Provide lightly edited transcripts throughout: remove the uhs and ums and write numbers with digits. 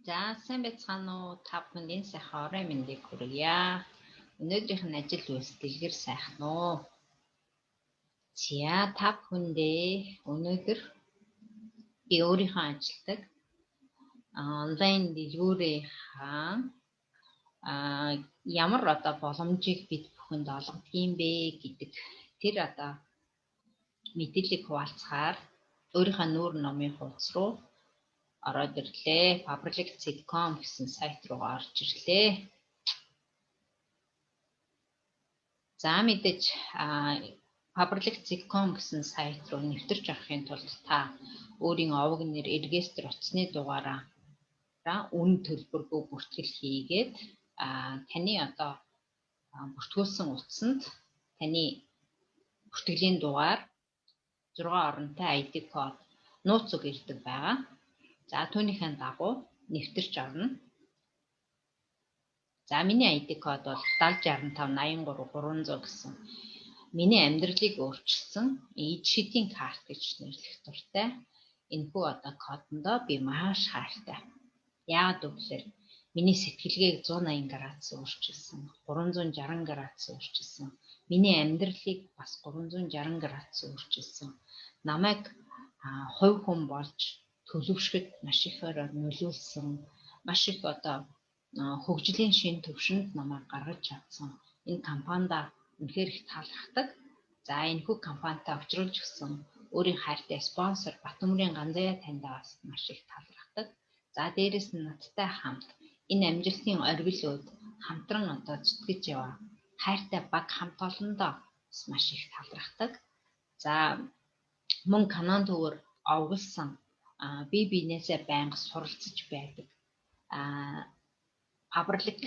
За сайн байцгаана уу? Та бүхэнд сайхан орой мэндийг хүргье. Өнөөдрийнх нь ажил үйлс дэлгэр сайхан уу? За та бүхэндээ өнөөдөр би өөрийнхөө ажилдаг онлайн дэлгүүрийнхаа ямар боломжийг бид бүхэнд олгодгийм бэ гэдэг тэр мэдээллийг хуваалцахаар өөрийнхөө нүүр номын хуудас руу ороод ирлээ. Public.com гэсэн сайт руу орж ирлээ. За мэдээж Public.com гэсэн сайт руу нэвтэрч авахын тулд та өөрийн овог нэр регистр утасны дугаараа үн төлбөргүй бүртгэл хийгээд таны бүртгүүлсэн утсанд таны бүртгэлийн дугаар 6 оронтой ID код нууц үг ирдэг байгаа. За түүнийхэн дагуу нэвтэрч орно. За миний ID код бол 706583 гэсэн миний амьдралыг өөрчилсөн эдшидийн карт гэж нэрлэх дуртай. Энэхүү кодондоо би маш хайртай. Яагаад гэвэл миний сэтгэлгээг 180 градус өөрчилсөн, 360 градус өөрчилсөн. Миний амьдралыг бас 360 градус өөрчилсөн. Намайг хувь хүн болж төлөвшөхөд маш ихээр нөлөөлсөн. Маш их хөгжлийн шин төвшөнд намайг гаргаж чадсан. Энэ компанида үнэхээр их таалагддаг. За энэхүү компанитай уулзруулж өгсөн өөрийн хайртай спонсор Батөмрийн Ганзая таньдаа бас маш их таалагддаг. За дээрэс нь надтай хамт энэ амжилтын оргил үед хамтран зүтгэж яваа хайртай баг хамт олондоо маш их таалагддаг. За мөн Канаан төвөр овголсон бие биенээсээ байнга суралцж байдаг паблик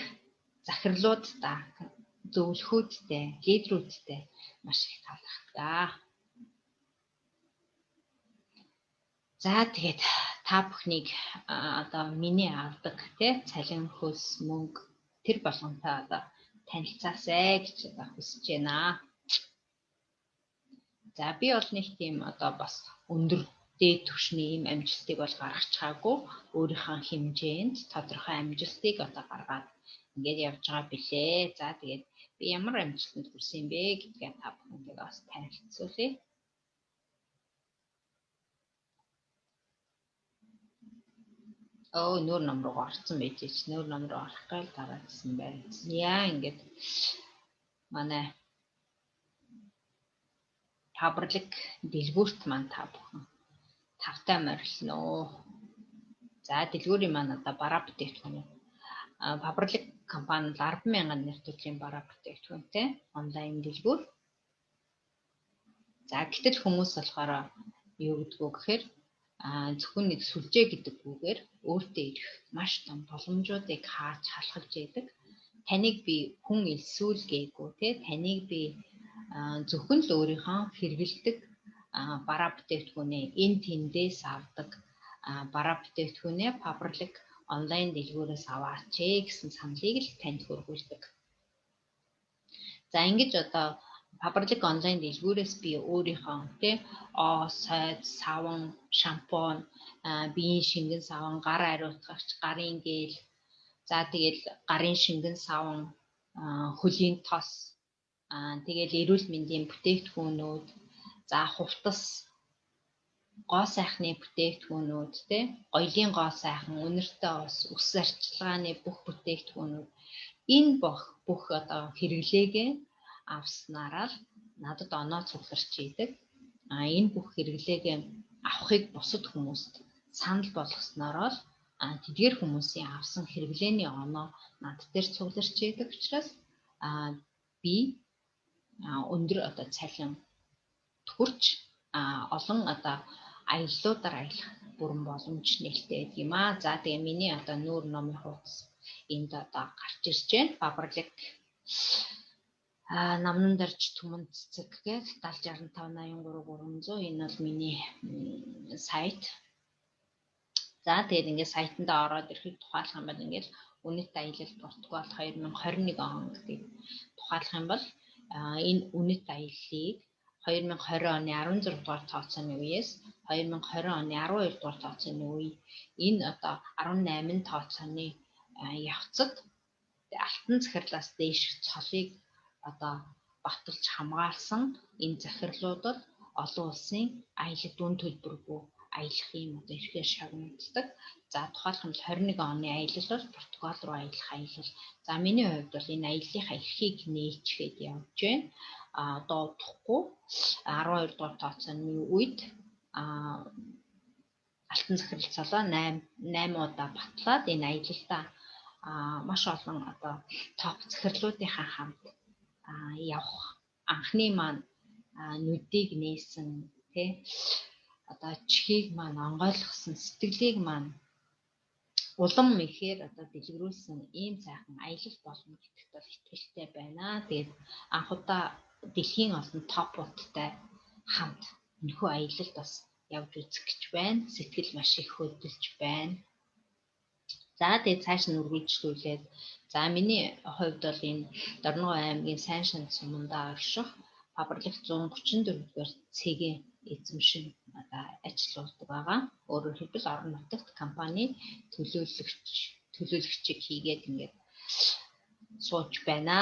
захирлуудтай, зөвлөхүүдтэй, лидерүүдтэй маш их таалагддаг. За тэгээд та бүхнийг миний авдаг цалин хөлс мөнгө тэр болгонтой танилцаасай гэж хүсэж байна. За би бол нэг тийм бас өндөр дээд түвшний ийм амжилтыг бол гаргаж чаагүй. Өөрийнхөө хэмжээнд тодорхой амжилтыг гаргаад ингээд явж байгаа билээ. За тэгээд би ямар амжилтанд хүрсэн юм бэ гэдгээ та бүхэндээ бас танилцуулъя. Нүүр ном руу орсон байж чи нүүр ном руу орох гал дараадсан байна. Яа ингээд манай паблик дэлгүүрт маань та бүхэн тавтай морилно. За дэлгүүрийн маань бараа бүтээгдэхүүн паблик компани 10,000 нэр төрлийн бараа бүтээгдэхүүнтэй онлайн дэлгүүр. За гэтэл хүмүүс болохоор юу гэдгүү гэхээр зөвхөн нэг сүлжээ гэдэг үгээр өөртөө ирэх маш том боломжуудыг хааж халахж яадаг. Таныг би хүн элсүүлгээгүй таныг би зөвхөн л өөрийнхөө хэрэгэлдэг бараа бүтээгдэхүүнээ энэ тэндээс авдаг бараа бүтээгдэхүүнээ паблик онлайн дэлгүүрээс аваач гэсэн саналыг л танд хүргүүлдэг. За ингэж паблик онлайн дэлгүүрээс би өөрийнхөө сойд, саван, шампунь, биеийн шингэн саван, гар ариутгагч, гарын гэл, за тэгэл гарын шингэн саван, хөлийн тос, тэгэл эрүүл мэндийн бүтээгдэхүүнүүд, за хувцас, гоо сайхны бүтээгдэхүүнүүд, гоёлын гоо сайхан, үнэртэй ус арчилгааны бүх бүтээгдэхүүнүүд энэ бүх хэрэглээгээ авснараа л надад оноо цугларч идэг. Энэ бүх хэрэглээгээ авахыг бусад хүмүүст санал болгосноор л тэдгээр хүмүүсийн авсан хэрэглээний оноо над дээр цугларч идэг учраас би өндөр цалин төрч олон аяллуудаар аялах бүрэн боломж нээлттэй байдаг юм аа. За тэгээ миний нүүр номын хуудас энд гарч ирж байна. Паблик намнан дарж түмэн цэцэг гээд 706583 энэ бол миний сайт. За тэгээд ингээд сайтанда ороод ирэхэд тухайлах юм бол ингээд үнэт аялал протокол 2021 он гэдгийг тухайлах юм бол энэ үнэт аяллыг 2020 оны 16 дугаар тооцооны үеэс 2020 оны 12 дугаар тооцооны үе энэ одоо 18 тооцооны явцад алтан захирлаас дээшх цолыг одоо баталж хамгаалсан энэ захирлуудад олон улсын аялал дүн төлбөргүй аялах юм одоо эрхээр шагнагддаг. За тухайлбал 21 оны аялал бол Португал руу аялах аялал. За миний хувьд бол энэ аяллахаа эрхийг нээчгээд явж байна. Одоо удахгүй 12 дугаар тооцооны үед алтан захирал цолоо 8 удаа батлаад энэ аялалтаа маш олон одоо топ захирлуудынхаа хамт явах анхны маань нүдийг нээсэн тий одоо чихийг маань онгойлгосон сэтгэлийг маань улам ихээр одоо дэлгэрүүлсэн ийм сайхан аялал болно гэдэгт бол итгэлтэй байна. Тэгээд анх удаа дэлхийн олон топуудтай хамт энэхүү аялалд бас явж үзэх гэж байна. Сэтгэл маш их хөдөлж байна. За тэгээд цааш нь үргэлжлүүлээд за миний хувьд бол энэ Дорногов аймгийн Сайн Шанд сумандаа орших Фабрлих 134-р цэгийн эзэмшин ажиллаулдаг байгаа. Өөрөөр хэлбэл орон нутагт компани төлөөлөгчийг хийгээд ингээд сууж байна.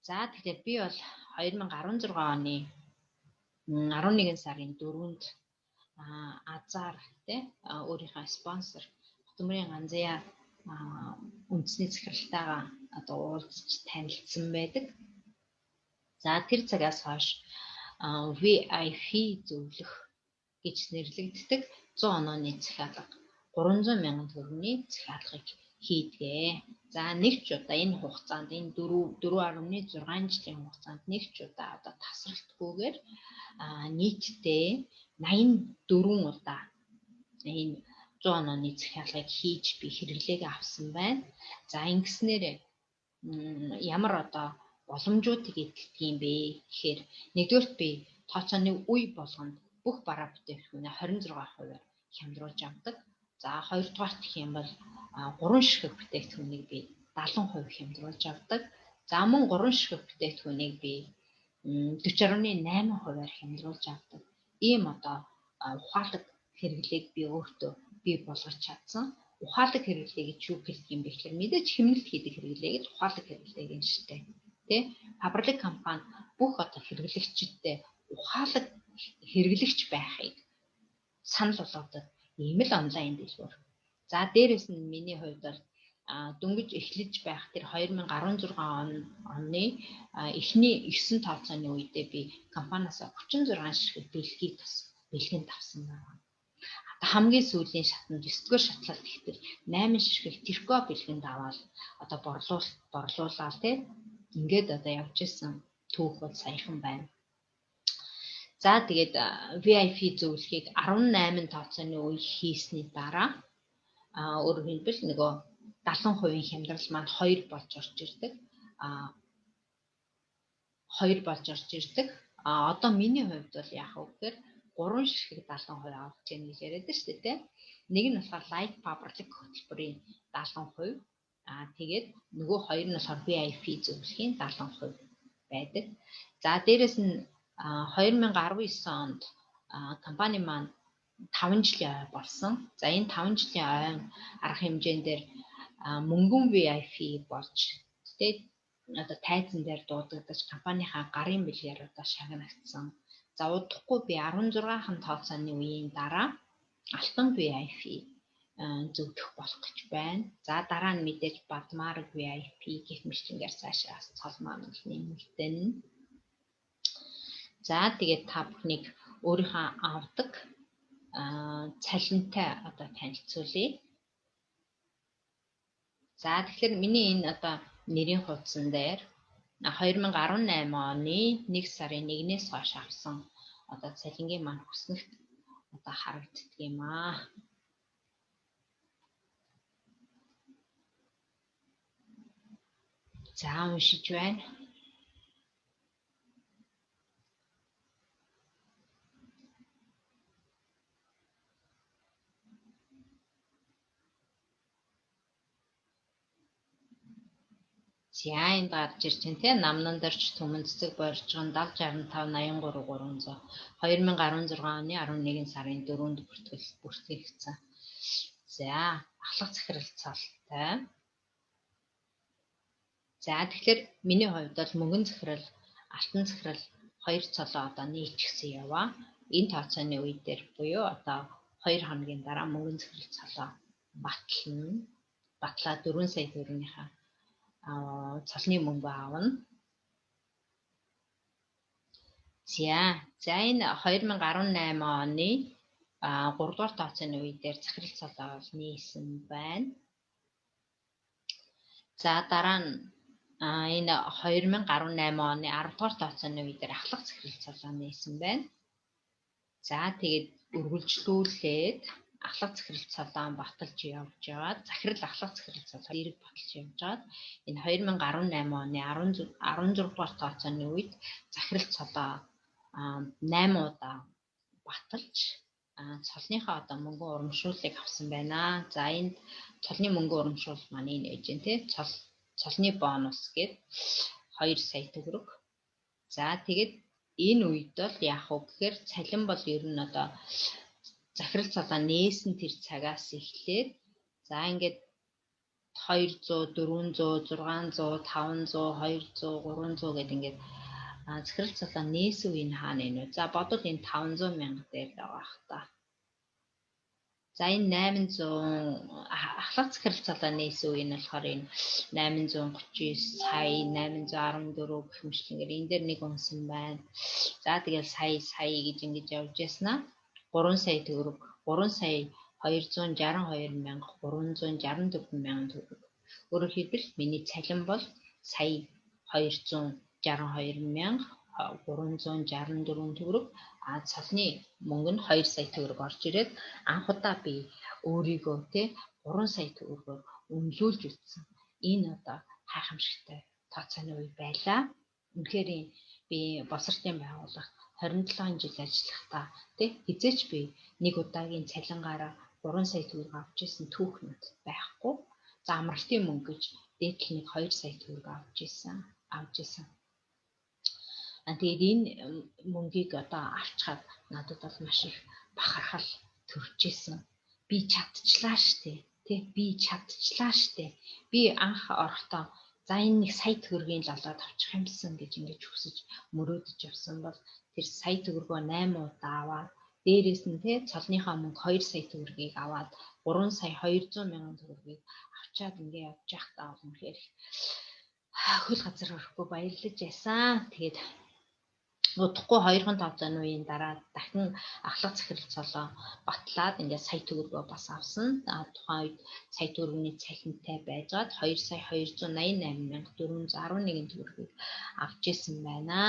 За тэгэхээр би бол 2016 оны 11 сарын 4-нд азар тий өөрийнхөө спонсор Хөтөмрийн ганзая үндэсний захиралтайгаа одоо уулзч танилцсан байдаг. За тэр цагаас хойш VIP зөвлөх гэж нэрлэгддэг 100 онооны захиалга 300 мянган төгрөгийн захиалгыг хийдгээ. За нэг ч удаа энэ хугацаанд энэ 4.6 жилийн хугацаанд нэг ч удаа одоо тасралтгүйгээр нийтдээ 84 удаа энэ 100 онооны захиалгыг хийж би хэрэглээгээ авсан байна. За ингэснээр ямар одоо боломжуудыг эдэлдэг юм бэ гэхээр нэгдүгээрт би тооцооны үе болгонд бүх бараа бүтээгдэхүүнээ 26%-аар хямдруулж авдаг. За хоёрдугаарт гэх юм бол 3 ширхэг бүтээгдэхүүнийг би 70% хямдруулж авдаг. За мөн 3 ширхэг бүтээгдэхүүнийг би 40.8%-аар хямдруулж авдаг. Ийм одоо ухаалаг хэрэглээг би өөртөө бий болгож чадсан. Ухаалаг хэрэглээ гэж юу хэлэх юм бэ гэхээр мэдээж хэмнэлт хийдэг хэрэглээ гэж ухаалаг хэрэглээ гэж штэ. Тэ Фабрлик компани бүх одоо хэрэглэгчдэд ухаалаг хэрэглэгч байхыг санал болгодог ийм л онлайн дэлгүүр. За дээрэс нь миний хувьд бол дөнгөж эхлэж байх тэр 2016 оны эхний 9 тооцооны үедээ би компаниас 36 ширхэг бэлгэнд авсан байна. Хамгийн сүүлийн шатнд 9-р шатлалт ихтэй 8 ширхэг Тэрко бэлгэнд аваад одоо борлуулаад тий ингээд одоо явж исэн түүх бол саяхан байна. За тэгээд VIP зөвлөхийг 18 тооцооны үе хийсний дараа өөрөөр хэлбэл нөгөө 70% хямдрал маань 2 болж орж ирдэг. 2 болж орж ирдэг. Одоо миний хувьд бол яах вэ гэхээр 3 ширхэг 70% авч яах гэж яриад шүү дээ тий. Нэг нь болохоор Like Фабрлик хөтөлбөрийн 70%. Тэгээд нөгөө хоёр нь болохоор VIP зөвлөхийн 70% байдаг. За дээрэс нь 2019 онд компани маань 5 жилийн ой болсон. За энэ 5 жилийн ой арга хэмжээнд дээр мөнгөн VIP болж тэгээд одоо тайзан дээр дуудагдаж компанийнхаа гарын бэлгээр одоо шагнагдсан. За удахгүй би 16хан тооцооны үеийн дараа алтан VIP зөвлөх болох гэж байна. За дараа нь мэдээж Бадмараг VIP гэх мэтчингээр цаашаа цолмоо нэмэгдэнэ. За тэгээд та бүхнийг өөрийнхөө авдаг цалинтай одоо танилцуулъя. За тэгэхээр миний энэ одоо нэрийн хуудсан дээр 2018 оны 1 сарын 1-ээс хойш авсан одоо цалингийн маань хүснэгт одоо харагддаг юм аа. За уншиж байна. За энд гарч ирж байна те намнан дэрч түмэн цэцэг боржгон 70 65 83 300 2016 оны 11 сарын 4-нд бүртгэгдсэн. За ахлах захиралцалтай. За тэгэхээр миний хувьд бол мөнгөн захирал, алтан захирал хоёр цолоо одоо нийцчихсэн яваа. Энэ тооцооны үе дээр буюу одоо 2 хоногийн дараа мөнгөн захирал цолоо батлаа 4 сая төгрөгийнхаа цалны мөнгө аавна. За энэ 2018 оны 3 дугаар тооцооны үе дээр захирал цолоо нийсэн байна. За дараа нь энэ 2018 оны 10 дугаар тооцооны үе дээр ахлах захирал цолоо нийсэн байна. За тэгээд үргэлжлүүлээд ахлах захирал цолоо баталж явж байгаад захирал ахлах захирал цолоо эрэг баталж явж байгаад энэ 2018 оны 16 дугаар тооцооны үед захирал цолоо 8 удаа баталж цолныхаа одоо мөнгөн урамшууллыг авсан байна. За энд цолны мөнгөн урамшуул маань энэ байж гэн те цолны бонус гээд 2 сая төгрөг. За тэгээд энэ үед бол яах вэ гэхээр цалин бол ер нь одоо захирал цолоо нээсэн тэр цагаас эхлээд за ингээд 200, 400, 600, 500, 200, 300 гэдэг ингээд захирал цолоо нээсэн үе нь хаана вэ? За бодвол энэ 500 мянга дээр байгаа та. За энэ 800 ахлах захирал цолоо нээсэн үе нь болохоор энэ 839 сая 814 гэх мэтлэнгээр энэ дээр нэг унсан байна. За тэгэл сая гэж ингэж явж яснаа 3 сая төгрөг 3 сая 262 мянга 364 мянган төгрөг. Өөрөөр хэлбэл миний цалин бол сая 262 мянга 364 төгрөг. Цалны мөнгө нь 2 сая төгрөг орж ирээд анх удаа би өөрийгөө 3 сая төгрөгөөр үнэлүүлж үзсэн. Энэ одоо хайхамшигтай тооцооны үе байлаа. Үнэхээр би босртын байгууллагт 27 жил ажиллахдаа хизээч би нэг удаагийн цалингаараа 3 сая төгрөг авч ирсэн түүхнүүд байхгүй. За амралтын мөнгө гэж дээдл нэг 2 сая төгрөг авч ирсэн. Тэгээд энэ мөнгийг одоо авчхаад надад бол маш их бахархал төрж исэн. Би чадчихлаа штэ. Би чадчихлаа штэ. Би анх орохдоо за энэ нэг сая төгрөгийн лолоод авчих юмсан гэж ингэж хүсэж мөрөөдөж явсан бол тэр сая төгрөгөө 8 удаа аваад дээрээс нь цолныхаа мөнгө 2 сая төгрөгийг аваад 3 сая 200 мянган төгрөгийг авчаад ингэ явж байхдаа үнэхээр хөл газар өрөхгүй баярлаж ясан. Тэгээд удахгүй 2 тооцооны үеийн дараа дахин ахлах захирал цолоо батлаад ингээд сая төгрөгөө бас авсан. Тухайн үед сая төгрөгийн цалинтай байжгаад 2 сая 288 мянга 411 төгрөгийг авч исэн байна.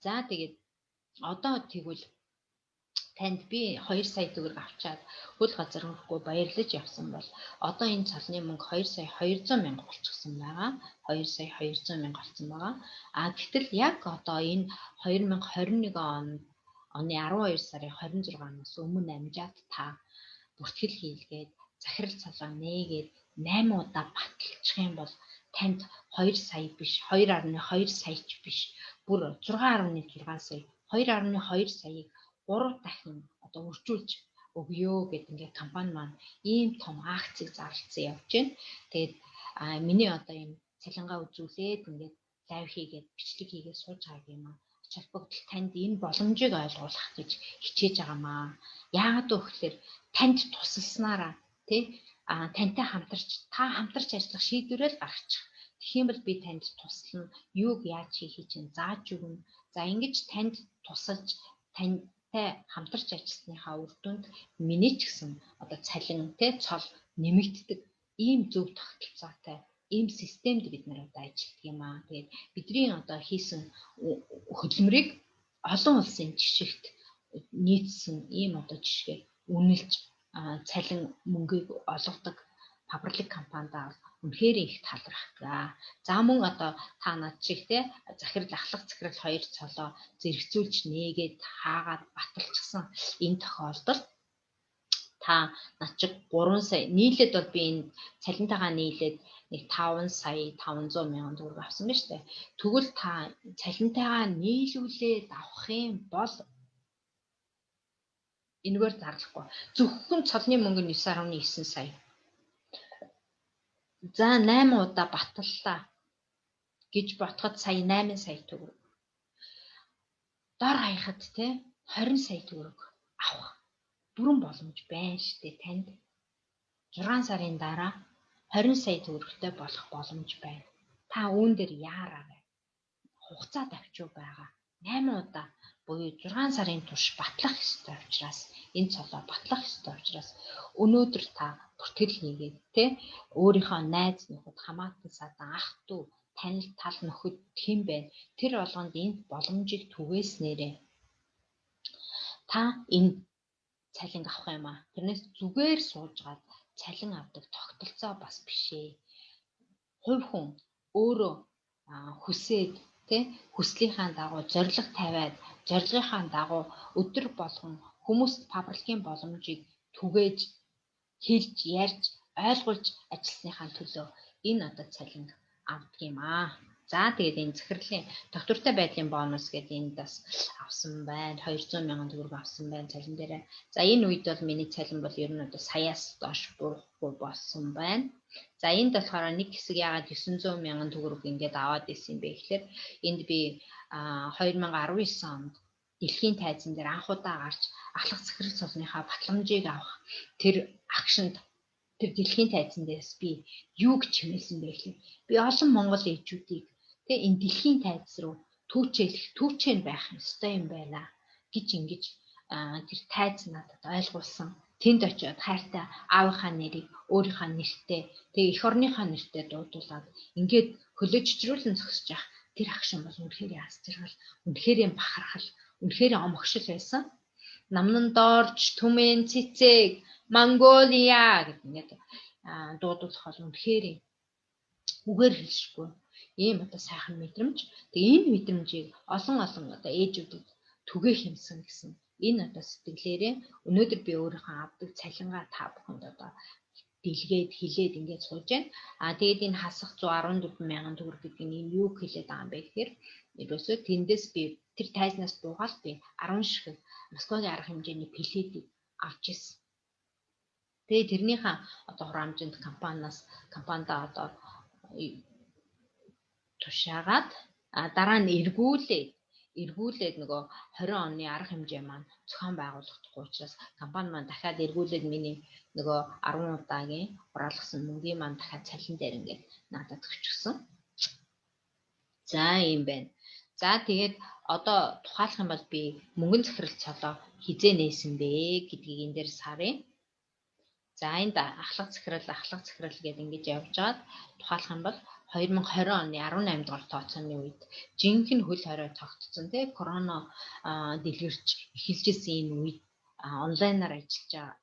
За тэгээд одоо тэгвэл танд би 2 сая төгрөг авчаад хөл газар өрөхгүй баярлаж явсан бол одоо энэ цалны мөнгө 2 сая 200 мянга болчихсон байгаа. 2 сая 200 мянга болсон байгаа. Гэтэл яг одоо энэ 2021 оны 12 сарын 26-наас өмнө амжаад та бүртгэл хийлгээд захирал цолоо нээгээд 8 удаа баталчих юм бол танд 2 сая биш 2.2 саяч биш бүр 6.6 сая 2.2 саяыг 3 дахин одоо үржүүлж өгье гэдэг ингээд компани маань ийм том акцийг зарлцсан явж байна. Тэгээд миний одоо энэ цалингаа үзүүлээд ингээд лайв хийгээд бичлэг хийгээд сууж байгаа юм аа. Ач холбогдол танд энэ боломжийг ойлгуулах гэж хичээж байгаамаа. Яагаад гэвэл танд тусалснараа тантай хамтарч ажиллах шийдвэрээ л гаргачих. Тэгэх юм бол би танд туслана. Юуг яаж хийхийг чинь зааж өгнө. За ингэж танд тусалж тантай хамтарч ажилласныхаа үр дүнд миний ч гэсэн одоо цалин цол нэмэгддэг ийм зөв тогтолцоотой ийм системд бид нар одоо ажилладаг юм аа. Тэгээд бидний одоо хийсэн хөдөлмөрийг олон улсын жишгт нийцсэн ийм одоо жишгээ үнэлж цалин мөнгийг олгодог паблик компанидаа үнэхээр их талархдаг. За мөн одоо та над шиг захирал ахлах захирал 2 цолоо зэрэгцүүлж нээгээд хаагаад баталчихсан энэ тохиолдолд та над чиг 3 сая нийлээд бол би энэ цалинтайгаа нийлээд нэг 5 сая 500 мянган төгрөг авсан байна шүү дээ. Тэгвэл та цалинтайгаа нийлүүлээд авах юм бол энэгээр зарлахгүй. Зөвхөн цолны мөнгө нь 9.9 сая. За 8 удаа баталлаа гэж ботход сая 8 сая төгрөг. Дор хаяхад те 20 сая төгрөг авах бүрэн боломж байна шүү дээ танд. 6 сарын дараа 20 сая төгрөгтэй болох боломж байна. Та үүн дээр яараа хугацаа тавьчих байгаа. 8 удаа буюу 6 сарын турш батлах ёстой учраас энэ цолоо батлах ёстой учраас өнөөдөр та бүртгэл хийгээд те өөрийнхөө найз нөхөд хамаатан садан ах дүү танил тал нөхөд хэн байна тэр болгонд энд боломжийг түгээснээрээ та энэ цалин авах юм аа. Тэрнээс зүгээр суужгаад цалин авдаг тогтолцоо бас бишээ. Хувь хүн өөрөө хүсээд тэ хүслийнхаа дагуу зориг тавиад зоригынхаа дагуу өдөр болгон хүмүүст пабликийн боломжийг түгээж хэлж ярьж ойлгуулж ажилласныхаа төлөө энэ одоо цалин авдаг юм аа. За тэгээд энэ захирлын доктортой байдлын бонус гэдэг энд бас авсан байна. 200 мянган төгрөг авсан байна цалин дээрээ. За энэ үед бол миний цалин бол ер нь одоо саяас доош буурахгүй болсон байна. За энд болохоор нэг хэсэг яагаад 900 мянган төгрөг ингээд аваад исэн юм бэ гэхээр энд би 2019 онд дэлхийн тайзан дээр анх удаа гарч ахлах захирал цолныхаа батламжийг авах тэр акшнд тэр дэлхийн тайзан дээрс би юу гэж хэмээсэн бэ гэхээр би олон монгол ээжүүдийг тэгээ энэ дэлхийн тайз руу түүчээр байх ёстой юм байна гэж ингэж тэр тайз надад ойлгуулсан. Тэнд очиод хайртай аавынхаа нэрийг өөрийнхөө нэртэй тэгээ эх орныхоо нэртэй дуудуулаад ингээд хөлөөжчрүүлэн зогсож явах тэр акшн бол үнэхээр яас зэрэг үнэхээр бахархал үнэхээр омогшил байсан. Намнан доорж түмэн цэцэг Монголиа гэдэг ингээд дуудуулах бол үнэхээр үгээр хэлшгүй ийм одоо сайхан мэдрэмж. Тэгээ энэ мэдрэмжийг олон одоо ээжүүдэд түгээх юмсан гэсэн энэ одоо сэтгэлээрээ өнөөдөр би өөрийнхөө авдаг цалингаа та бүхэнд одоо дэлгээд хилээд ингээд сууж байна. Тэгээд энэ хасах 114 мянган төгрөг гэдэг нь юу хэлээд байгаа юм бэ гэхээр ерөөсөө тэндээс би тэр тайзнаас буугаад би 10 ширхэг Москвагийн арга хэмжээний пледийг авч ирсэн. Тэгээд тэрнийхээ одоо хураамжинд компанида одоо тушаагаад дараа нь эргүүлээд нөгөө 20 оны арга хэмжээ маань зохион байгуулагдахгүй учраас компани маань дахиад эргүүлээд миний нөгөө 10 удаагийн хураалгасан мөнгөний маань дахиад цалин дээр ингээд надад өгчихсөн. За юм байна. За тэгээд одоо тухайлах юм бол би мөнгөн захирал цолоо хизээ нээсэн бэ гэдгийг энэ дээр сарын. За энд ахлах захирал гэдэг ингэж явж байгаад тухайлах юм бол 2020 оны 18 дугаар тооцооны үед жинхэнэ хөл хорой тогтцсон тий корона дэлгэрч эхэлжсэн энэ үед онлайнаар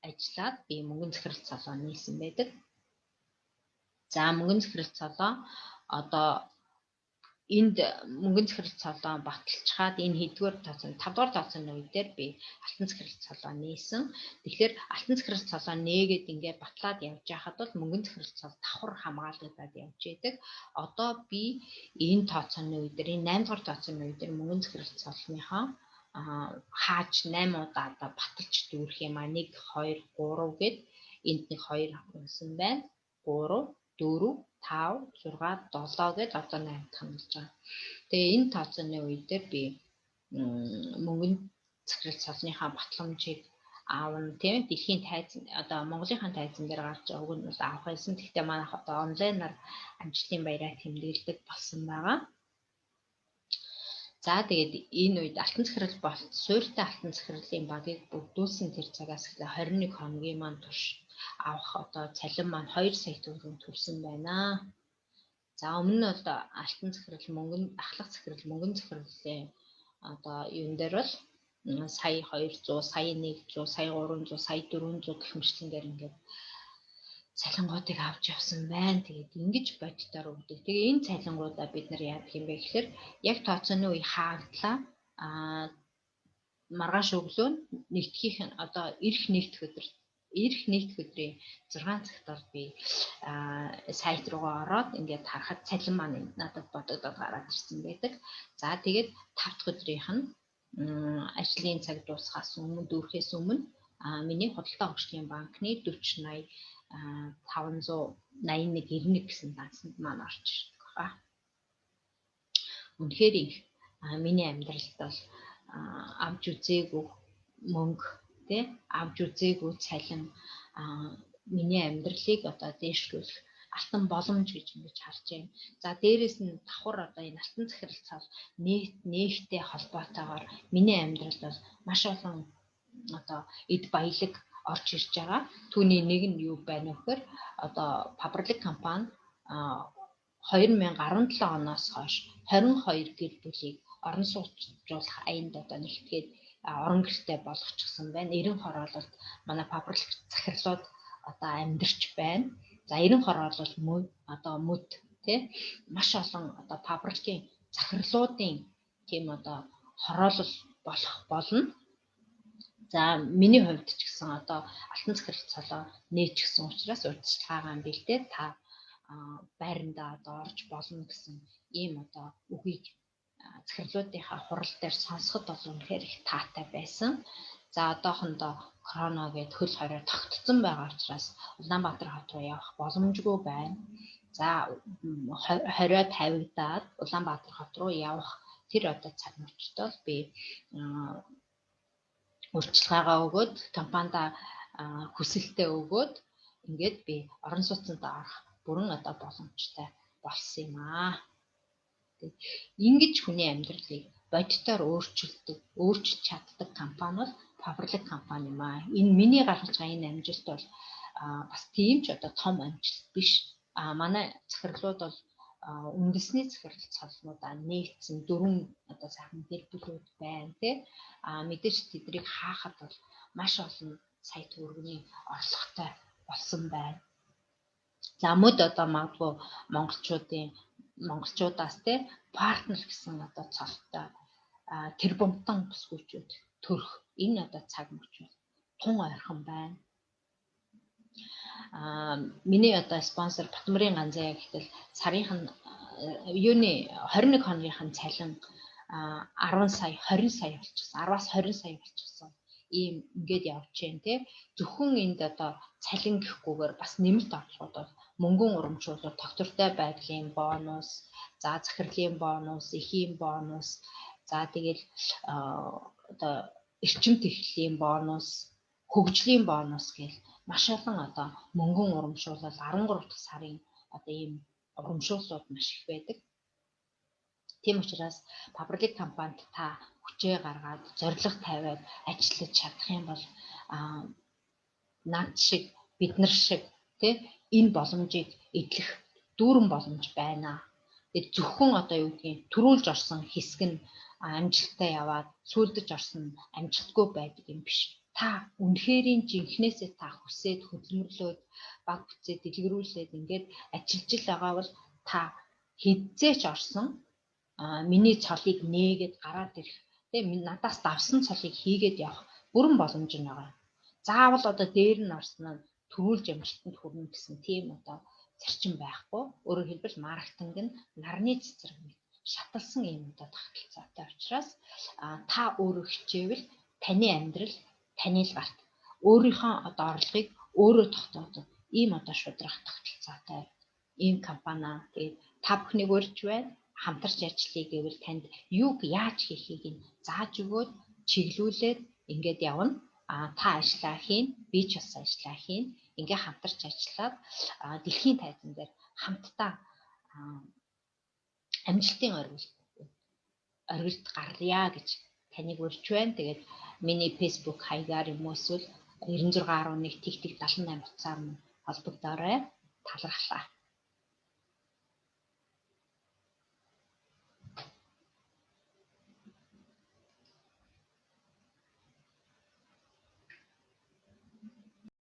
ажиллаад би мөнгөн захирал цолоо нээсэн байдаг. За мөнгөн захирал цолоо одоо энд мөнгөн захирал цолоо баталчаад энэ хэдгээр тооцоо 5 дугаар тооцооны үед дээр би алтан захирал цолоо нээсэн. Тэгэхээр алтан захирал цолоо нээгээд ингээд батлаад явж байхад бол мөнгөн захирал цол давхар хамгаалагдаад явж байдаг. Одоо би энэ тооцооны үед дээр энэ 8 дугаар тооцооны үед дээр мөнгөн захирал цолныхоо хааж 8 удаа одоо баталж дүүрэх юм а 1 2 3 гэд энд нэг 2 авсан байна. 3 4 5 6 7 гэдээ одоо 8 дахь нь болж байгаа. Тэгээ энэ тооцооны үед дээр би мөнгөн захирал цолныхаа батламжийг аавн тийм дэлхийн тайзан одоо Монголынхаа тайзан дээр гарч байгаа үг нь бол авах байсан. Гэхдээ манайх одоо онлайнаар амжилтын баяраа тэмдэглэдэг болсон байгаа. За тэгээд энэ үед алтан захирал болт суурьтай алтан захирлын багийг бүрдүүлсэн тэр цагаас эхлээ 21 хоногийн маань турш авах одоо цалин маань 2 сая төгрөг төрсөн байна. За өмнө нь бол алтан захирал ахлах захирал мөнгөн захирлын одоо юун дээр бол сая 200, сая 100, сая 300, сая 400 гэх мэтлэнгээр ингээд цалингуудыг авч явсан байна. Тэгээд ингэж бодитоор өгдөг. Тэгээ энэ цалингуудаа бид нар яадаг юм бэ гэхээр яг тооцооны үе хааглаа маргааш өглөө нэгдгийнх нь одоо ирэх нэгдэх өдөр Ирэх нийт өдрийн 6 цагт бол би сайт руугаа ороод ингээд харахад цалин маань надад бодогдоод гараад ирсэн байдаг. За тэгээд 5 дахь өдрийнх нь ажлын цаг дуусахаас өмнө дүүрхээс өмнө миний худалдаа хөгжлийн банкны 4080 581 гэсэн дансанд маань орж ирдэг байна. Үнэхээр их миний амьдралд бол авч үзээгүй мөнгө авч үзээгүй цалин миний амьдралыг одоо дээшлүүлэх алтан боломж гэж ингэж харж байна. За дээрэс нь давхар одоо энэ алтан захиралцал нээлттэй холбоотойгоор миний амьдралд бол маш олон одоо эд баялаг орж ирж байгаа. Түүний нэг нь юу байна вэ гэхээр одоо Пабрлик компани 2017 оноос хойш 22 гэр бүлийг орон сууцруулах аянд одоо нэгтгээд орон гэртэй болгочихсон байна. 90 хороололд манай Пабрлик захирлууд одоо амьдарч байна. За 90 хороолол одоо мөд маш олон одоо Пабрликийн захирлуудын тийм одоо хороолол болох болно. За миний хувьд ч гэсэн одоо алтан захиралцалаа нээчихсэн учраас урьдчилгаагаа бэлдээ та байрандаа одоо орж болно гэсэн ийм одоо үгийг захирлуудынхаа хурал дээр сонсоход бол үнэхээр их таатай байсан. За одоохондоо корона гэдэг хөл хорой тогтцсон байгаа учраас Улаанбаатар хот руу явах боломжгүй байна. За хорой тавигдаад Улаанбаатар хот руу явах тэр одоо цаг мөчтөө би урьдчилгаагаа өгөөд компанида хүсэлтээ өгөөд ингээд би орон сууцнд орох бүрэн одоо боломжтой болсон юм аа. Ингэж хүний амьдралыг бодитоор өөрчилж чаддаг компани бол Пабрлик компани юм аа. Энэ миний гаргаж байгаа энэ амжилт бол бас тийм ч одоо том амжилт биш. Манай захирлууд бол үндэсний захиралцалнуудаа нээсэн 4 одоо сайхан гэр бүлүүд байна мэдээж тэднийг хаахад бол маш олон сая төгрөгийн орлоготой болсон байна. За мөд одоо магадгүй монголчуудаас партнер гэсэн одоо цолтой тэр бумтан бүсгүйчүүд төрөх энэ одоо цаг мөч тун ойрхон байна. Миний одоо спонсор Батмарын ганзаа гэтэл сарынх нь юуны 21 хоногийнх нь цалин 10 сая 20 сая болчихсон. 10-аас 20 сая болчихсон. Ийм ингээд явж байна Зөвхөн энд одоо цалин гэхгүйгээр бас нэмэлт орлогод бол мөнгөн урамшуулалт, тогтвортой байдлын бонус, за захирлын бонус, эхийн бонус, за тэгэл одоо эрчим техникийн бонус, хөгжлийн бонус гэх маш олон одоо мөнгөн урамшуулал 13 дахь сарын одоо ийм урамшууллууд маш их байдаг. Тийм учраас Пабрлик компанид та хүчээ гаргаад зорилго тавиад ажиллаж чадах юм бол над шиг бид нар шиг энэ боломжийг эдлэх дүүрэн боломж байна. Тэгээд зөвхөн одоо юу гэдгийг төрүүлж орсон хэсэг нь амжилттай яваад сүлдэж орсон амжилтгүй байдаг юм биш. Та үнэхэрийн жинхнээсээ та хүсээд хөдөлмөрлөөд баг бүтцээ дэлгэрүүлээд ингээд ажиллаж байгаа бол та хэзээ ч орсон миний цолыг нээгээд гараад ирэх надаас давсан цолыг хийгээд явах бүрэн боломж нь байгаа. Заавал одоо дээр нь орсон нь төрүүлж амжилтанд хүрнэ гэсэн тийм одоо зарчим байхгүй. Өөрөөр хэлбэл маркетинг нь нарны цэцэрлэг нэг шаталсан юм одоо тогтолцоотой учраас та өөрөө хичээвэл таны амьдрал таны л гарт өөрийнхөө одоо орлогыг өөрөө тогтоодог ийм одоо шударга тогтолцоотой ийм компани. Тэгээд та бүхнийг урьж байна. Хамтарч ажиллая гэвэл танд юуг яаж хийхийг нь зааж өгөөд чиглүүлээд ингээд явна. Та ажиллаа хийн, би ч бас ажиллаа хийн. Ингээ хамтарч ажиллаад дэлхийн тайзан дээр хамтдаа амжилтын оргилд гарлаа гэж таныг урьж байна. Тэгээд миний Facebook хаягаар юм уу эсвэл 9611 тэгтэг 78 утсаар холбогдоорой. Талархлаа.